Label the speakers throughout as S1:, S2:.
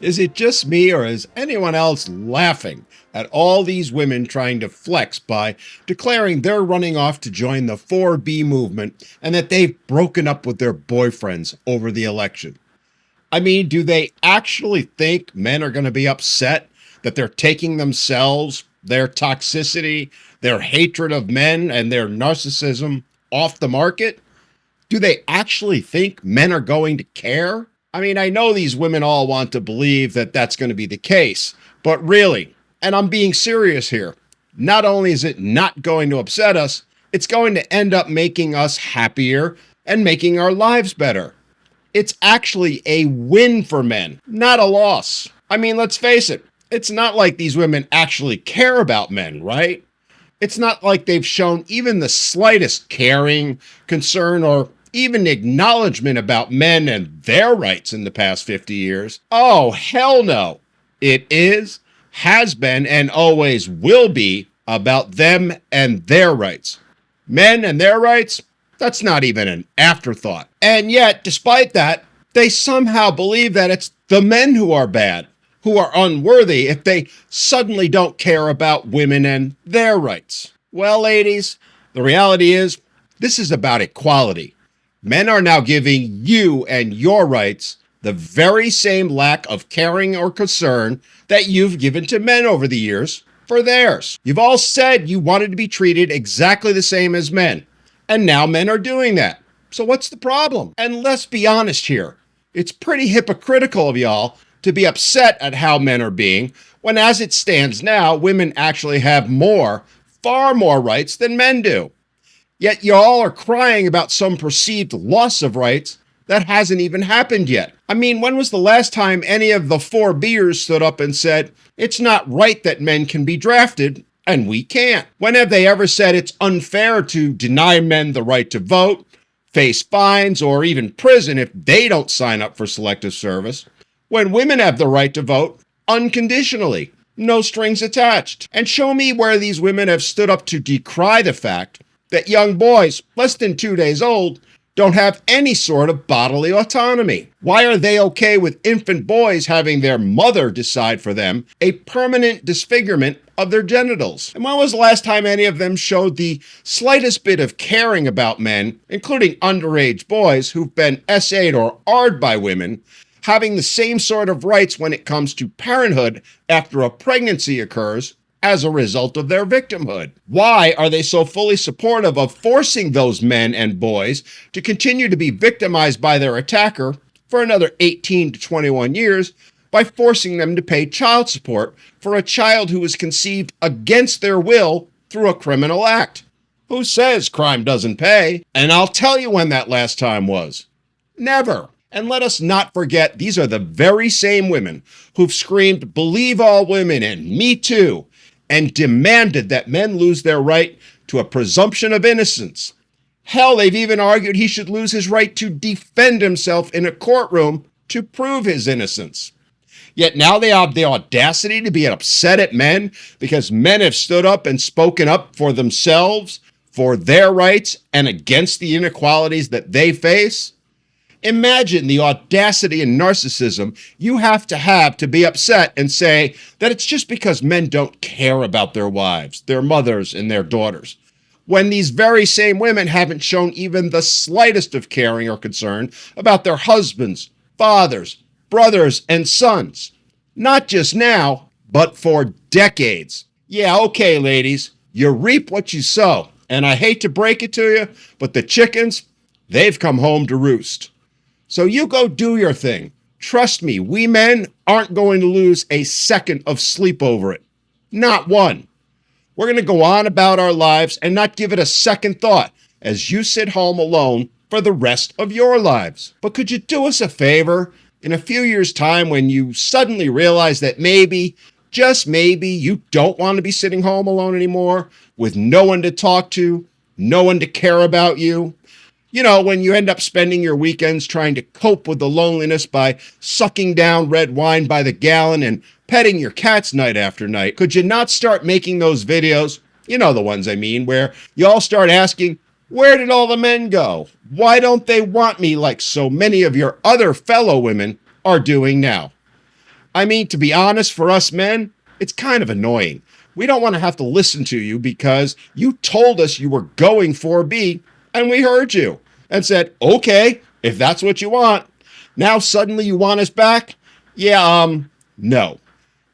S1: Is it just me, or is anyone else laughing at all these women trying to flex by declaring they're running off to join the 4B movement and that they've broken up with their boyfriends over the election? I mean, do they actually think men are going to be upset that they're taking themselves, their toxicity, their hatred of men, and their narcissism off the market? Do they actually think men are going to care? I mean, I know these women all want to believe that that's going to be the case, but really, and I'm being serious here, not only is it not going to upset us, it's going to end up making us happier and making our lives better. It's actually a win for men, not a loss. I mean, let's face it, it's not like these women actually care about men, right? It's not like they've shown even the slightest caring, concern, or even acknowledgement about men and their rights in the past 50 years. Oh, hell no. It is, has been, and always will be about them and their rights. Men and their rights, that's not even an afterthought. And yet, despite that, they somehow believe that it's the men who are bad, who are unworthy if they suddenly don't care about women and their rights. Well, ladies, the reality is this is about equality. Men are now giving you and your rights the very same lack of caring or concern that you've given to men over the years for theirs. You've all said you wanted to be treated exactly the same as men, and now men are doing that. So what's the problem? And let's be honest here. It's pretty hypocritical of y'all to be upset at how men are being, when as it stands now, women actually have far more rights than men do. Yet y'all are crying about some perceived loss of rights that hasn't even happened yet. I mean, when was the last time any of the 4Bers stood up and said, it's not right that men can be drafted and we can't? When have they ever said it's unfair to deny men the right to vote, face fines, or even prison if they don't sign up for selective service, when women have the right to vote unconditionally, no strings attached? And show me where these women have stood up to decry the fact that young boys, less than 2 days old, don't have any sort of bodily autonomy. Why are they okay with infant boys having their mother decide for them a permanent disfigurement of their genitals? And when was the last time any of them showed the slightest bit of caring about men, including underage boys who've been SA'd or R'd by women, having the same sort of rights when it comes to parenthood after a pregnancy occurs as a result of their victimhood? Why are they so fully supportive of forcing those men and boys to continue to be victimized by their attacker for another 18 to 21 years by forcing them to pay child support for a child who was conceived against their will through a criminal act? Who says crime doesn't pay? And I'll tell you when that last time was. Never. And let us not forget, these are the very same women who've screamed, "Believe all women," and "Me too," and demanded that men lose their right to a presumption of innocence. Hell, they've even argued he should lose his right to defend himself in a courtroom to prove his innocence. Yet now they have the audacity to be upset at men because men have stood up and spoken up for themselves, for their rights, and against the inequalities that they face. Imagine the audacity and narcissism you have to be upset and say that it's just because men don't care about their wives, their mothers, and their daughters, when these very same women haven't shown even the slightest of caring or concern about their husbands, fathers, brothers, and sons. Not just now, but for decades. Yeah, okay, ladies, you reap what you sow. And I hate to break it to you, but the chickens, they've come home to roost. So you go do your thing. Trust me, we men aren't going to lose a second of sleep over it. Not one. We're going to go on about our lives and not give it a second thought as you sit home alone for the rest of your lives. But could you do us a favor? In a few years' time, when you suddenly realize that maybe, just maybe, you don't want to be sitting home alone anymore with no one to talk to, no one to care about you, you know, when you end up spending your weekends trying to cope with the loneliness by sucking down red wine by the gallon and petting your cats night after night, could you not start making those videos, you know the ones I mean, where you all start asking, where did all the men go? Why don't they want me like so many of your other fellow women are doing now? I mean, to be honest, for us men, it's kind of annoying. We don't want to have to listen to you because you told us you were going 4B and we heard you and said, okay, if that's what you want. Now suddenly you want us back? Yeah, no.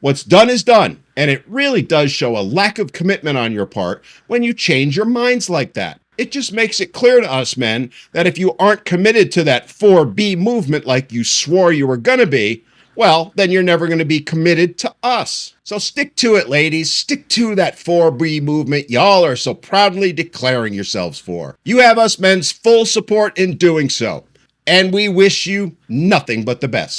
S1: What's done is done, and it really does show a lack of commitment on your part when you change your minds like that. It just makes it clear to us men that if you aren't committed to that 4B movement like you swore you were going to be, well, then you're never going to be committed to us. So stick to it, ladies. Stick to that 4B movement y'all are so proudly declaring yourselves for. You have us men's full support in doing so, and we wish you nothing but the best.